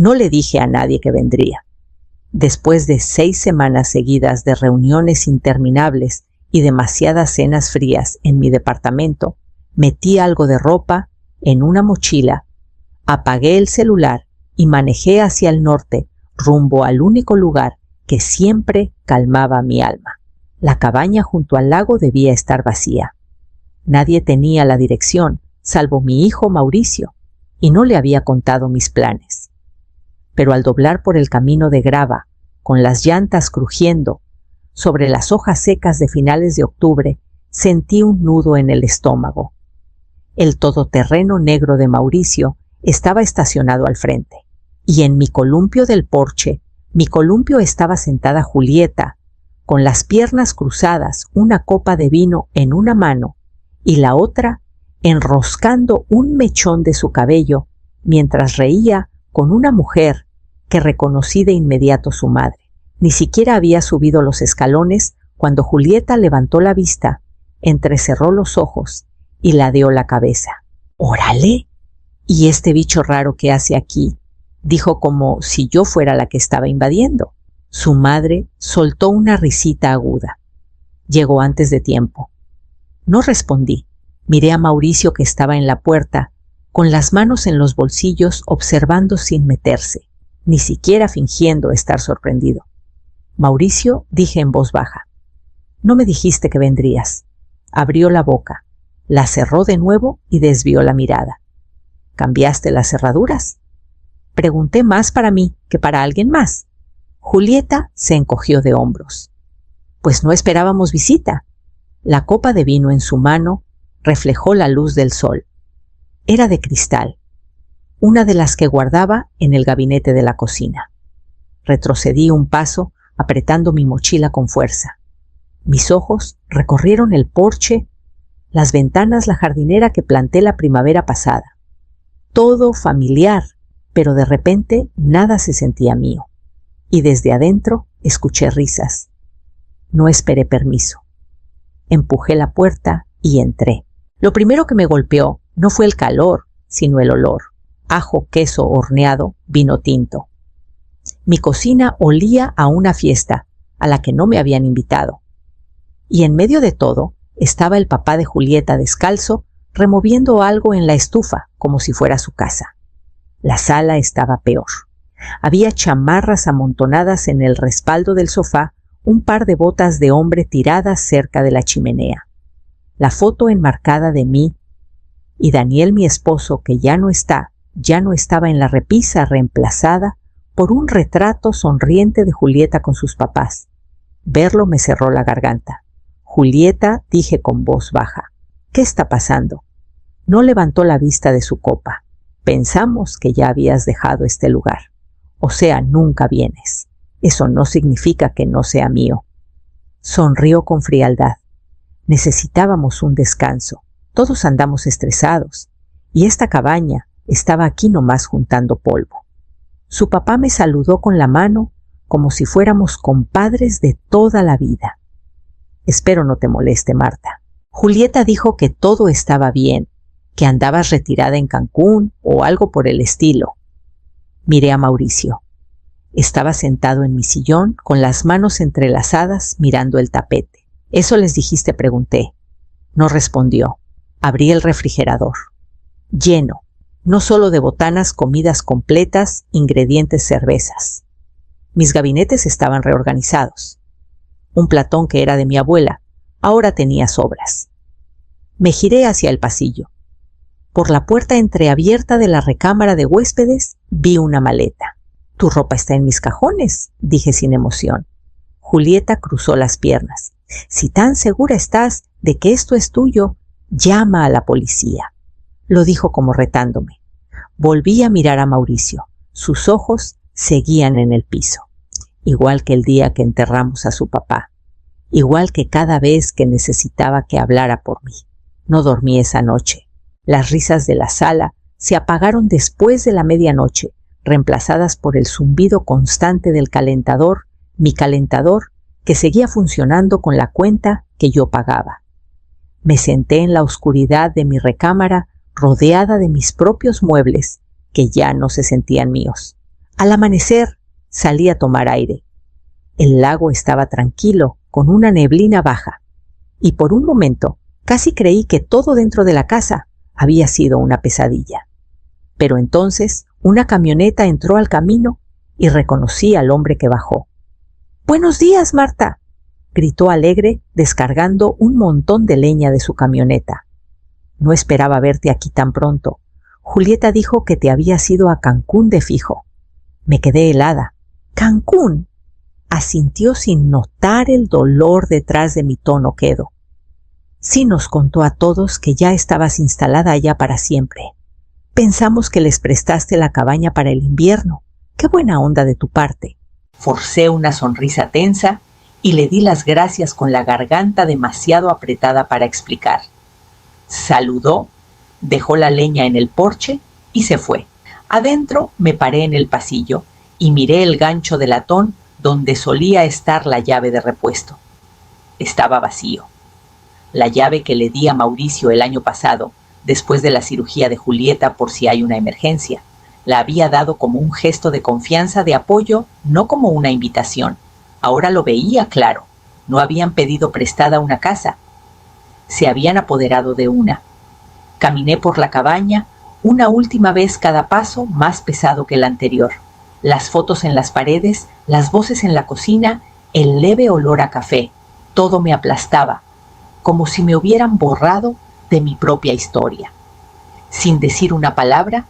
No le dije a nadie que vendría. Después de 6 semanas seguidas de reuniones interminables y demasiadas cenas frías en mi departamento, metí algo de ropa en una mochila, apagué el celular y manejé hacia el norte, rumbo al único lugar que siempre calmaba mi alma. La cabaña junto al lago debía estar vacía. Nadie tenía la dirección, salvo mi hijo Mauricio, y no le había contado mis planes. Pero al doblar por el camino de grava, con las llantas crujiendo, sobre las hojas secas de finales de octubre, sentí un nudo en el estómago. El todoterreno negro de Mauricio estaba estacionado al frente, y en mi columpio del porche, mi columpio estaba sentada Julieta, con las piernas cruzadas, una copa de vino en una mano y la otra enroscando un mechón de su cabello, mientras reía con una mujer que reconocí de inmediato su madre. Ni siquiera había subido los escalones cuando Julieta levantó la vista, entrecerró los ojos y ladeó la cabeza. «¡Órale! ¿Y este bicho raro qué hace aquí?», dijo como si yo fuera la que estaba invadiendo. Su madre soltó una risita aguda. Llegó antes de tiempo. No respondí. Miré a Mauricio, que estaba en la puerta, con las manos en los bolsillos, observando sin meterse, ni siquiera fingiendo estar sorprendido. «Mauricio», dije en voz baja. «No me dijiste que vendrías». Abrió la boca, la cerró de nuevo y desvió la mirada. «¿Cambiaste las cerraduras?». Pregunté más para mí que para alguien más. Julieta se encogió de hombros. «Pues no esperábamos visita». La copa de vino en su mano reflejó la luz del sol. Era de cristal, una de las que guardaba en el gabinete de la cocina. Retrocedí un paso, apretando mi mochila con fuerza. Mis ojos recorrieron el porche, las ventanas, la jardinera que planté la primavera pasada. Todo familiar, pero de repente nada se sentía mío. Y desde adentro escuché risas. No esperé permiso. Empujé la puerta y entré. Lo primero que me golpeó no fue el calor, sino el olor. Ajo, queso horneado, vino tinto. Mi cocina olía a una fiesta a la que no me habían invitado. Y en medio de todo estaba el papá de Julieta descalzo, removiendo algo en la estufa como si fuera su casa. La sala estaba peor. Había chamarras amontonadas en el respaldo del sofá, un par de botas de hombre tiradas cerca de la chimenea. La foto enmarcada de mí y Daniel, mi esposo, que ya no estaba en la repisa, reemplazada por un retrato sonriente de Julieta con sus papás. Verlo me cerró la garganta. «Julieta», dije con voz baja, «¿qué está pasando?». No levantó la vista de su copa. «Pensamos que ya habías dejado este lugar. O sea, nunca vienes. Eso no significa que no sea mío». Sonrió con frialdad. Necesitábamos un descanso. Todos andamos estresados. Y esta cabaña estaba aquí nomás juntando polvo. Su papá me saludó con la mano como si fuéramos compadres de toda la vida. «Espero no te moleste, Marta». Julieta dijo que todo estaba bien, que andabas retirada en Cancún o algo por el estilo. Miré a Mauricio. Estaba sentado en mi sillón con las manos entrelazadas mirando el tapete. «¿Eso les dijiste?», pregunté. No respondió. Abrí el refrigerador. Lleno, no solo de botanas, comidas completas, ingredientes, cervezas. Mis gabinetes estaban reorganizados. Un platón que era de mi abuela ahora tenía sobras. Me giré hacia el pasillo. Por la puerta entreabierta de la recámara de huéspedes vi una maleta. «Tu ropa está en mis cajones», dije sin emoción. Julieta cruzó las piernas. «Si tan segura estás de que esto es tuyo, llama a la policía», lo dijo como retándome. Volví a mirar a Mauricio. Sus ojos seguían en el piso. Igual que el día que enterramos a su papá. Igual que cada vez que necesitaba que hablara por mí. No dormí esa noche. Las risas de la sala se apagaron después de la medianoche, reemplazadas por el zumbido constante del calentador, mi calentador, que seguía funcionando con la cuenta que yo pagaba. Me senté en la oscuridad de mi recámara, rodeada de mis propios muebles, que ya no se sentían míos. Al amanecer salí a tomar aire. El lago estaba tranquilo, con una neblina baja, y por un momento casi creí que todo dentro de la casa había sido una pesadilla. Pero entonces una camioneta entró al camino y reconocí al hombre que bajó. «¡Buenos días, Marta!», gritó alegre, descargando un montón de leña de su camioneta. «No esperaba verte aquí tan pronto. Julieta dijo que te habías ido a Cancún de fijo». Me quedé helada. «¿Cancún?», asintió sin notar el dolor detrás de mi tono quedo. «Sí, nos contó a todos que ya estabas instalada allá para siempre. Pensamos que les prestaste la cabaña para el invierno. ¡Qué buena onda de tu parte!». Forcé una sonrisa tensa y le di las gracias con la garganta demasiado apretada para explicar. Saludó, dejó la leña en el porche y se fue. Adentro me paré en el pasillo y miré el gancho de latón donde solía estar la llave de repuesto. Estaba vacío. La llave que le di a Mauricio el año pasado, después de la cirugía de Julieta por si hay una emergencia, la había dado como un gesto de confianza, de apoyo, no como una invitación. Ahora lo veía claro. No habían pedido prestada una casa. Se habían apoderado de una. Caminé por la cabaña, una última vez cada paso más pesado que el anterior. Las fotos en las paredes, las voces en la cocina, el leve olor a café. Todo me aplastaba, como si me hubieran borrado de mi propia historia. Sin decir una palabra,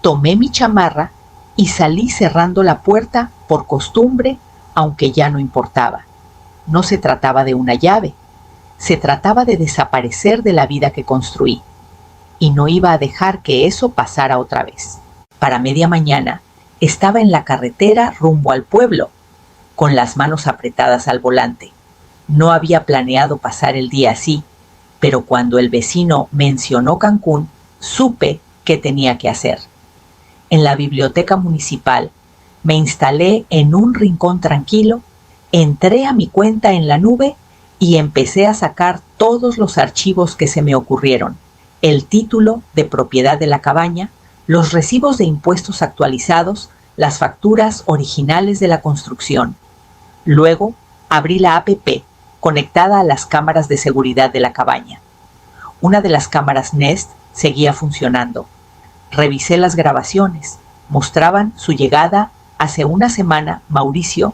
tomé mi chamarra y salí cerrando la puerta por costumbre, aunque ya no importaba. No se trataba de una llave, se trataba de desaparecer de la vida que construí. Y no iba a dejar que eso pasara otra vez. Para media mañana estaba en la carretera rumbo al pueblo, con las manos apretadas al volante. No había planeado pasar el día así, pero cuando el vecino mencionó Cancún, supe qué tenía que hacer. En la biblioteca municipal me instalé en un rincón tranquilo, entré a mi cuenta en la nube y empecé a sacar todos los archivos que se me ocurrieron. El título de propiedad de la cabaña, los recibos de impuestos actualizados, las facturas originales de la construcción. Luego abrí la app conectada a las cámaras de seguridad de la cabaña. Una de las cámaras Nest seguía funcionando. Revisé las grabaciones. Mostraban su llegada hace una semana, Mauricio,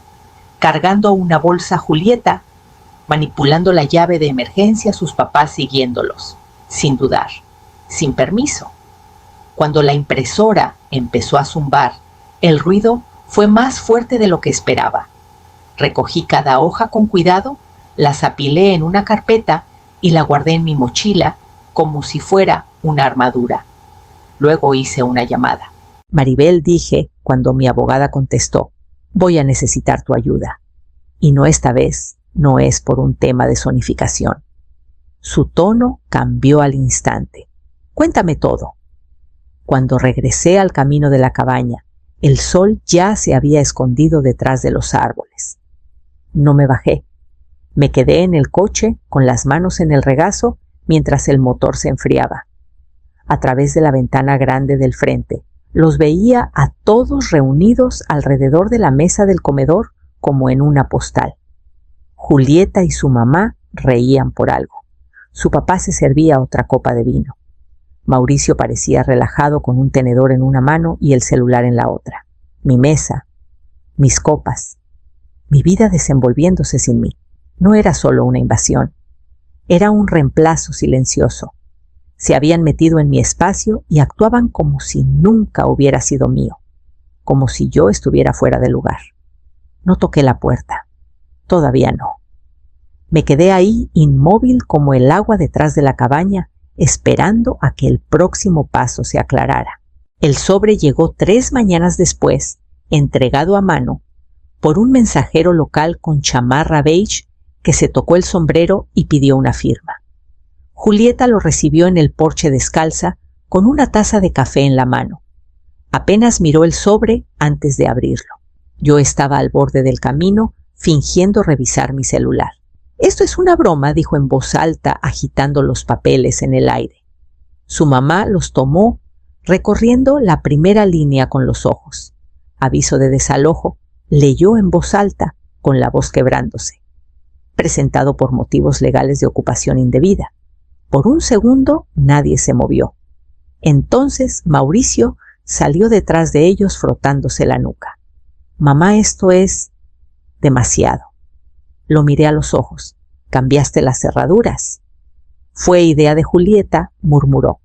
cargando una bolsa Julieta, manipulando la llave de emergencia, sus papás siguiéndolos, sin dudar, sin permiso. Cuando la impresora empezó a zumbar, el ruido fue más fuerte de lo que esperaba. Recogí cada hoja con cuidado, las apilé en una carpeta y la guardé en mi mochila como si fuera una armadura. Luego hice una llamada. «Maribel», dije cuando mi abogada contestó, «voy a necesitar tu ayuda. Y no, esta vez no es por un tema de zonificación». Su tono cambió al instante. «Cuéntame todo». Cuando regresé al camino de la cabaña, el sol ya se había escondido detrás de los árboles. No me bajé. Me quedé en el coche con las manos en el regazo mientras el motor se enfriaba. A través de la ventana grande del frente, los veía a todos reunidos alrededor de la mesa del comedor como en una postal. Julieta y su mamá reían por algo. Su papá se servía otra copa de vino. Mauricio parecía relajado con un tenedor en una mano y el celular en la otra. Mi mesa, mis copas, mi vida desenvolviéndose sin mí. No era solo una invasión, era un reemplazo silencioso. Se habían metido en mi espacio y actuaban como si nunca hubiera sido mío, como si yo estuviera fuera de lugar. No toqué la puerta, todavía no. Me quedé ahí inmóvil como el agua detrás de la cabaña, esperando a que el próximo paso se aclarara. El sobre llegó 3 mañanas después, entregado a mano, por un mensajero local con chamarra beige que se tocó el sombrero y pidió una firma. Julieta lo recibió en el porche descalza, con una taza de café en la mano. Apenas miró el sobre antes de abrirlo. Yo estaba al borde del camino, fingiendo revisar mi celular. «Esto es una broma», dijo en voz alta, agitando los papeles en el aire. Su mamá los tomó, recorriendo la primera línea con los ojos. aviso de desalojo, leyó en voz alta, con la voz quebrándose. Presentado por motivos legales de ocupación indebida. Por un segundo nadie se movió. Entonces Mauricio salió detrás de ellos frotándose la nuca. Mamá, esto es demasiado. Lo miré a los ojos. ¿Cambiaste las cerraduras? Fue idea de Julieta, murmuró.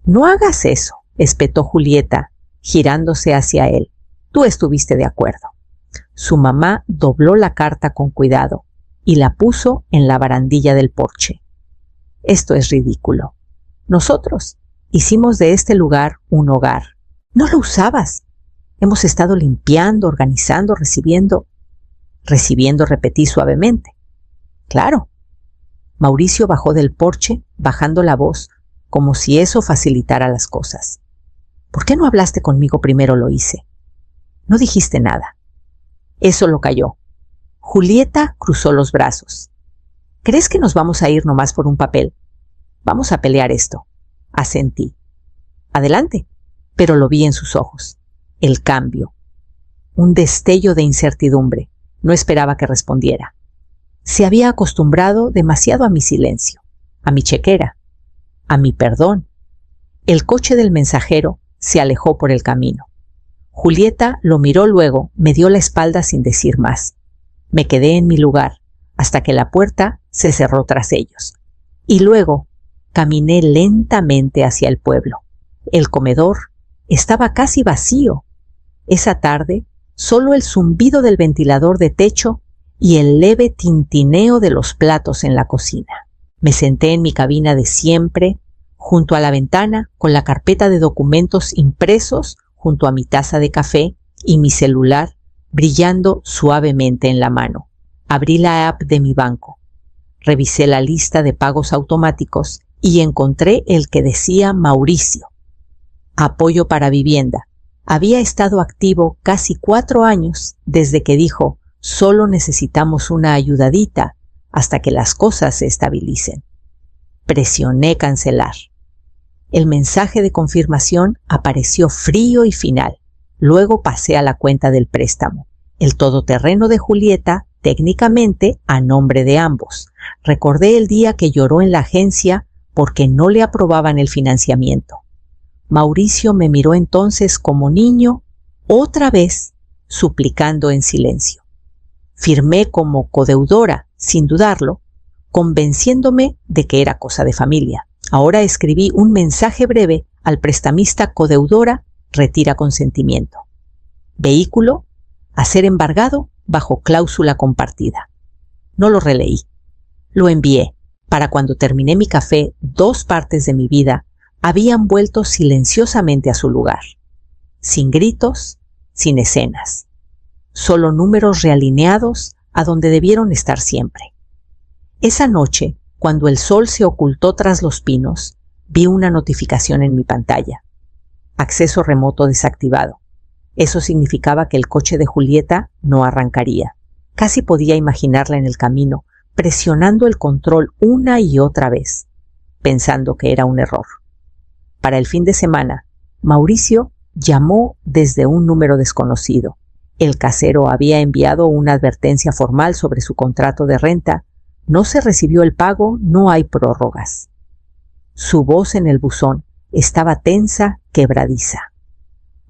No hagas eso, espetó Julieta, girándose hacia él. Tú estuviste de acuerdo. Su mamá dobló la carta con cuidado y la puso en la barandilla del porche. Esto es ridículo. Nosotros hicimos de este lugar un hogar. No lo usabas. Hemos estado limpiando, organizando, recibiendo. Recibiendo, repetí suavemente. Claro. Mauricio bajó del porche, bajando la voz, como si eso facilitara las cosas. ¿Por qué no hablaste conmigo primero? Lo hice. No dijiste nada. Eso lo calló. Julieta cruzó los brazos. ¿Crees que nos vamos a ir nomás por un papel? Vamos a pelear esto. Asentí. Adelante. Pero lo vi en sus ojos. El cambio. Un destello de incertidumbre. No esperaba que respondiera. Se había acostumbrado demasiado a mi silencio, a mi chequera, a mi perdón. El coche del mensajero se alejó por el camino. Julieta lo miró luego, me dio la espalda sin decir más. Me quedé en mi lugar hasta que la puerta se cerró tras ellos. Y luego caminé lentamente hacia el pueblo. El comedor estaba casi vacío. Esa tarde, solo el zumbido del ventilador de techo y el leve tintineo de los platos en la cocina. Me senté en mi cabina de siempre, junto a la ventana, con la carpeta de documentos impresos junto a mi taza de café y mi celular brillando suavemente en la mano. Abrí la app de mi banco. Revisé la lista de pagos automáticos y encontré el que decía Mauricio. Apoyo para vivienda. Había estado activo casi 4 años desde que dijo: solo necesitamos una ayudadita hasta que las cosas se estabilicen. Presioné cancelar. El mensaje de confirmación apareció frío y final. Luego pasé a la cuenta del préstamo. El todoterreno de Julieta, técnicamente a nombre de ambos. Recordé el día que lloró en la agencia porque no le aprobaban el financiamiento. Mauricio me miró entonces como niño, otra vez, suplicando en silencio. Firmé como codeudora, sin dudarlo, convenciéndome de que era cosa de familia. Ahora escribí un mensaje breve al prestamista: codeudora, retira consentimiento. Vehículo, a ser embargado bajo cláusula compartida. No lo releí. Lo envié. Para cuando terminé mi café, 2 partes de mi vida habían vuelto silenciosamente a su lugar. Sin gritos, sin escenas. Solo números realineados a donde debieron estar siempre. Esa noche, cuando el sol se ocultó tras los pinos, vi una notificación en mi pantalla. Acceso remoto desactivado. Eso significaba que el coche de Julieta no arrancaría. Casi podía imaginarla en el camino, presionando el control una y otra vez, pensando que era un error. Para el fin de semana, Mauricio llamó desde un número desconocido. El casero había enviado una advertencia formal sobre su contrato de renta. No se recibió el pago, no hay prórrogas. Su voz en el buzón estaba tensa, quebradiza.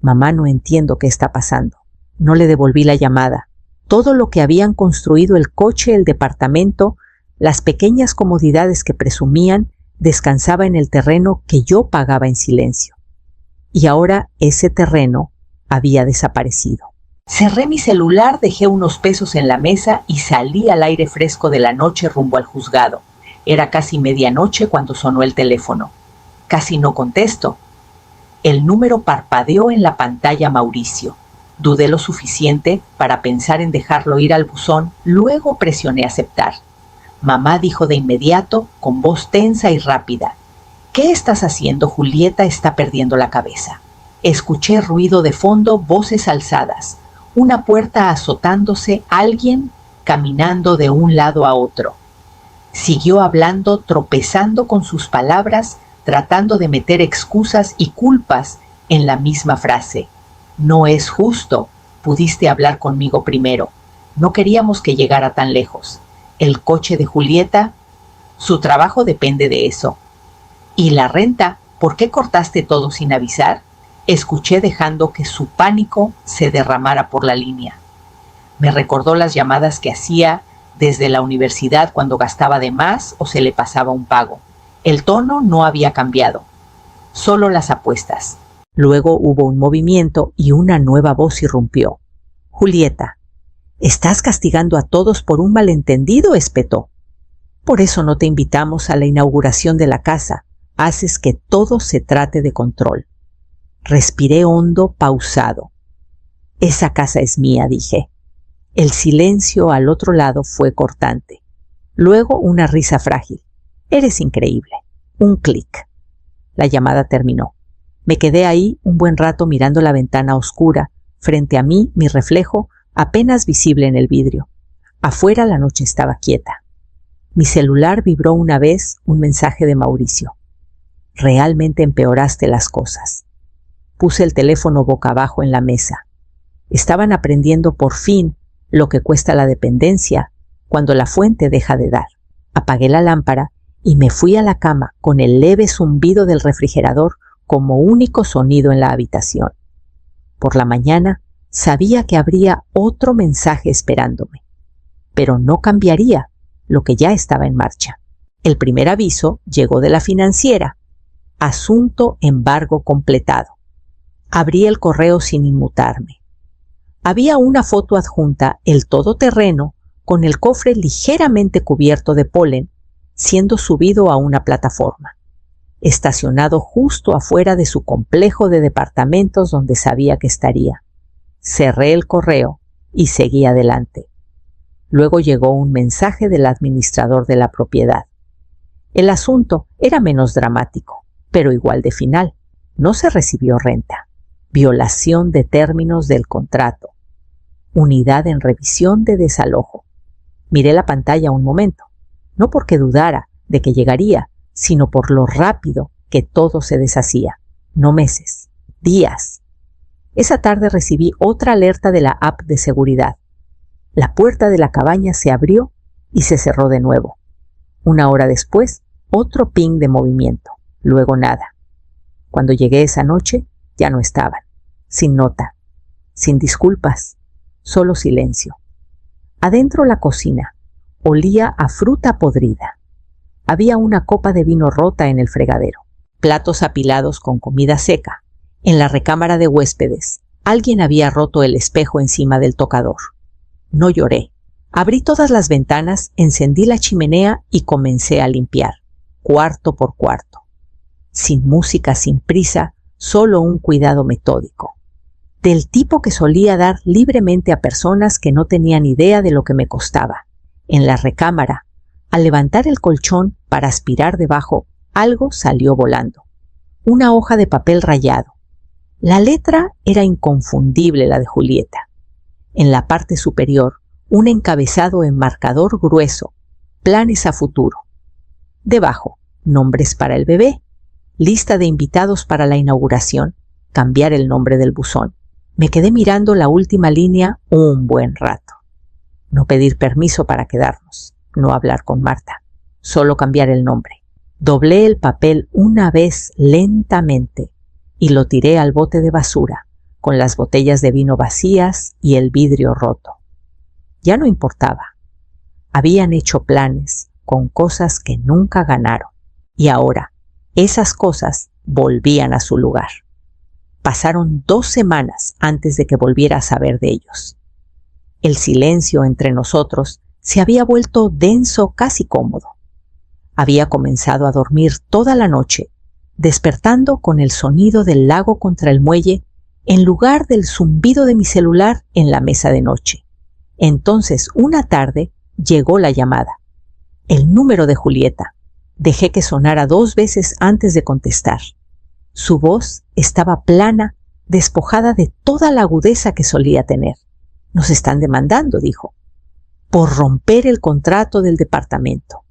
Mamá, no entiendo qué está pasando. No le devolví la llamada. Todo lo que habían construido, el coche, el departamento, las pequeñas comodidades que presumían, descansaba en el terreno que yo pagaba en silencio. Y ahora ese terreno había desaparecido. Cerré mi celular, dejé unos pesos en la mesa y salí al aire fresco de la noche rumbo al juzgado. Era casi medianoche cuando sonó el teléfono. Casi no contesto. El número parpadeó en la pantalla Mauricio. Dudé lo suficiente para pensar en dejarlo ir al buzón, luego presioné aceptar. Mamá dijo de inmediato, con voz tensa y rápida: ¿Qué estás haciendo? Julieta está perdiendo la cabeza. Escuché ruido de fondo, voces alzadas, una puerta azotándose, alguien caminando de un lado a otro. Siguió hablando, tropezando con sus palabras, tratando de meter excusas y culpas en la misma frase. No es justo. Pudiste hablar conmigo primero. No queríamos que llegara tan lejos. El coche de Julieta, su trabajo depende de eso. ¿Y la renta? ¿Por qué cortaste todo sin avisar? Escuché dejando que su pánico se derramara por la línea. Me recordó las llamadas que hacía desde la universidad cuando gastaba de más o se le pasaba un pago. El tono no había cambiado, solo las apuestas. Luego hubo un movimiento y una nueva voz irrumpió. Julieta, ¿estás castigando a todos por un malentendido?, espetó. Por eso no te invitamos a la inauguración de la casa. Haces que todo se trate de control. Respiré hondo, pausado. Esa casa es mía, dije. El silencio al otro lado fue cortante. Luego una risa frágil. Eres increíble. Un clic. La llamada terminó. Me quedé ahí un buen rato mirando la ventana oscura. Frente a mí, mi reflejo, apenas visible en el vidrio. Afuera la noche estaba quieta. Mi celular vibró una vez un mensaje de Mauricio. Realmente empeoraste las cosas. Puse el teléfono boca abajo en la mesa. Estaban aprendiendo por fin lo que cuesta la dependencia cuando la fuente deja de dar. Apagué la lámpara y me fui a la cama con el leve zumbido del refrigerador como único sonido en la habitación. Por la mañana sabía que habría otro mensaje esperándome, pero no cambiaría lo que ya estaba en marcha. El primer aviso llegó de la financiera. Asunto embargo completado. Abrí el correo sin inmutarme. Había una foto adjunta, el todoterreno, con el cofre ligeramente cubierto de polen, siendo subido a una plataforma, estacionado justo afuera de su complejo de departamentos donde sabía que estaría. Cerré el correo y seguí adelante. Luego llegó un mensaje del administrador de la propiedad. El asunto era menos dramático, pero igual de final. No se recibió renta. Violación de términos del contrato. Unidad en revisión de desalojo. Miré la pantalla un momento, no porque dudara de que llegaría, sino por lo rápido que todo se deshacía. No meses, días. Esa tarde recibí otra alerta de la app de seguridad. La puerta de la cabaña se abrió y se cerró de nuevo. Una hora después, otro ping de movimiento. Luego nada. Cuando llegué esa noche, ya no estaban. Sin nota, sin disculpas, solo silencio. Adentro la cocina olía a fruta podrida. Había una copa de vino rota en el fregadero, platos apilados con comida seca. En la recámara de huéspedes, alguien había roto el espejo encima del tocador. No lloré. Abrí todas las ventanas, encendí la chimenea y comencé a limpiar, cuarto por cuarto. Sin música, sin prisa, solo un cuidado metódico. Del tipo que solía dar libremente a personas que no tenían idea de lo que me costaba. En la recámara, al levantar el colchón para aspirar debajo, algo salió volando. Una hoja de papel rayado. La letra era inconfundible, la de Julieta. En la parte superior, un encabezado en marcador grueso, planes a futuro. Debajo, nombres para el bebé, lista de invitados para la inauguración, cambiar el nombre del buzón. Me quedé mirando la última línea un buen rato. No pedir permiso para quedarnos, no hablar con Marta, solo cambiar el nombre. Doblé el papel una vez lentamente y lo tiré al bote de basura, con las botellas de vino vacías y el vidrio roto. Ya no importaba. Habían hecho planes con cosas que nunca ganaron, y ahora esas cosas volvían a su lugar. Pasaron 2 semanas antes de que volviera a saber de ellos. El silencio entre nosotros se había vuelto denso, casi cómodo. Había comenzado a dormir toda la noche, despertando con el sonido del lago contra el muelle en lugar del zumbido de mi celular en la mesa de noche. Entonces, una tarde, llegó la llamada. El número de Julieta. Dejé que sonara 2 veces antes de contestar. Su voz estaba plana, despojada de toda la agudeza que solía tener. Nos están demandando, dijo, por romper el contrato del departamento.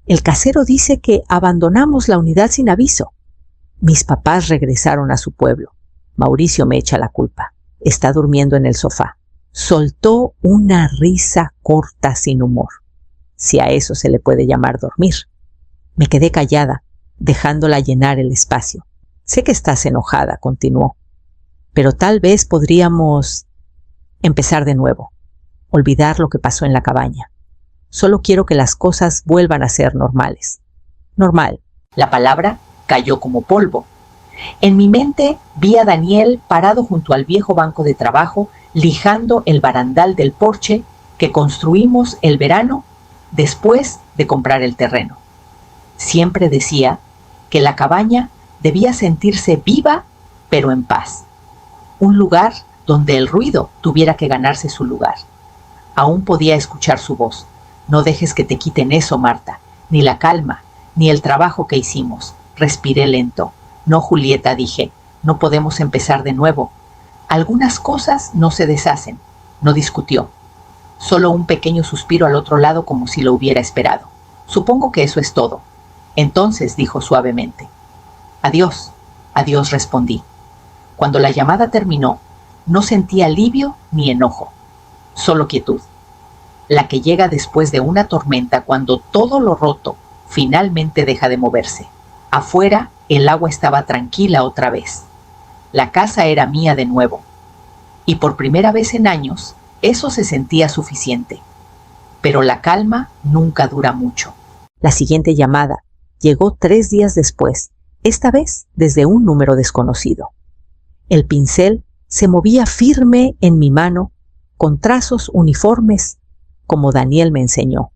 El casero dice que abandonamos la unidad sin aviso. Mis papás regresaron a su pueblo. Mauricio me echa la culpa. Está durmiendo en el sofá. Soltó una risa corta sin humor, si a eso se le puede llamar dormir. Me quedé callada, dejándola llenar el espacio. Sé que estás enojada, continuó, pero tal vez podríamos empezar de nuevo, olvidar lo que pasó en la cabaña. Solo quiero que las cosas vuelvan a ser normales. Normal. La palabra cayó como polvo. En mi mente vi a Daniel parado junto al viejo banco de trabajo, lijando el barandal del porche que construimos el verano después de comprar el terreno. Siempre decía que la cabaña debía sentirse viva, pero en paz. Un lugar donde el ruido tuviera que ganarse su lugar. Aún podía escuchar su voz. No dejes que te quiten eso, Marta, ni la calma, ni el trabajo que hicimos. Respiré lento. No, Julieta, dije, no podemos empezar de nuevo. Algunas cosas no se deshacen. No discutió. Solo un pequeño suspiro al otro lado como si lo hubiera esperado. Supongo que eso es todo. Entonces dijo suavemente. Adiós, adiós, respondí. Cuando la llamada terminó, no sentí alivio ni enojo, solo quietud. La que llega después de una tormenta cuando todo lo roto finalmente deja de moverse. Afuera, el agua estaba tranquila otra vez. La casa era mía de nuevo. Y por primera vez en años, eso se sentía suficiente. Pero la calma nunca dura mucho. La siguiente llamada llegó 3 días después, esta vez desde un número desconocido. El pincel se movía firme en mi mano, con trazos uniformes, como Daniel me enseñó.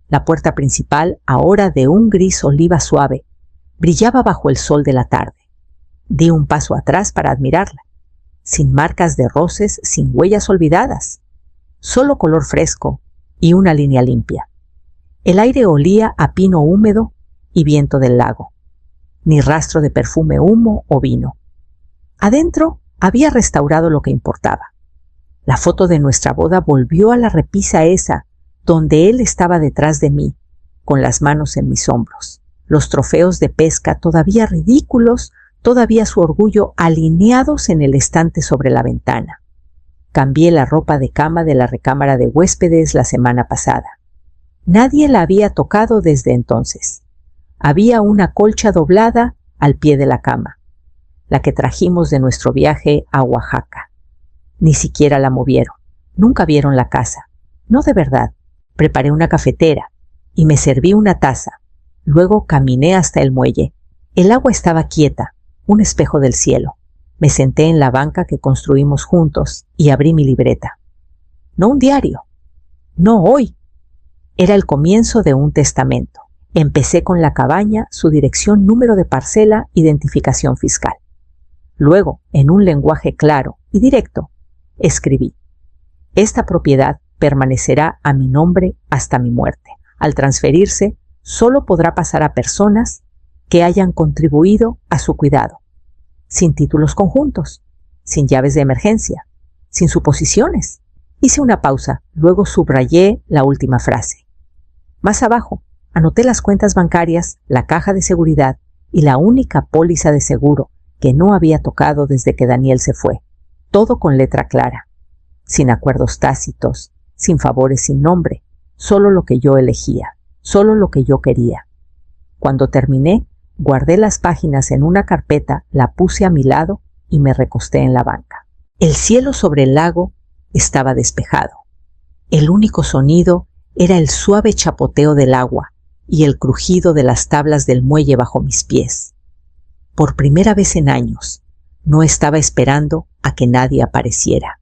La puerta principal, ahora de un gris oliva suave, brillaba bajo el sol de la tarde. Di un paso atrás para admirarla, sin marcas de roces, sin huellas olvidadas, solo color fresco y una línea limpia. El aire olía a pino húmedo y viento del lago, ni rastro de perfume, humo o vino. Adentro había restaurado lo que importaba. La foto de nuestra boda volvió a la repisa esa, donde él estaba detrás de mí, con las manos en mis hombros. Los trofeos de pesca, todavía ridículos, todavía su orgullo, alineados en el estante sobre la ventana. Cambié la ropa de cama de la recámara de huéspedes la semana pasada. Nadie la había tocado desde entonces. Había una colcha doblada al pie de la cama, la que trajimos de nuestro viaje a Oaxaca. Ni siquiera la movieron. Nunca vieron la casa. No de verdad. Preparé una cafetera y me serví una taza. Luego caminé hasta el muelle. El agua estaba quieta, un espejo del cielo. Me senté en la banca que construimos juntos y abrí mi libreta. No un diario. No hoy. Era el comienzo de un testamento. Empecé con la cabaña, su dirección, número de parcela, identificación fiscal. Luego, en un lenguaje claro y directo, escribí: esta propiedad permanecerá a mi nombre hasta mi muerte. Al transferirse, solo podrá pasar a personas que hayan contribuido a su cuidado, sin títulos conjuntos, sin llaves de emergencia, sin suposiciones. Hice una pausa, luego subrayé la última frase. Más abajo, anoté las cuentas bancarias, la caja de seguridad y la única póliza de seguro que no había tocado desde que Daniel se fue. Todo con letra clara, sin acuerdos tácitos, sin favores sin nombre, solo lo que yo elegía, solo lo que yo quería. Cuando terminé, guardé las páginas en una carpeta, la puse a mi lado y me recosté en la banca. El cielo sobre el lago estaba despejado. El único sonido era el suave chapoteo del agua y el crujido de las tablas del muelle bajo mis pies. Por primera vez en años, no estaba esperando a que nadie apareciera.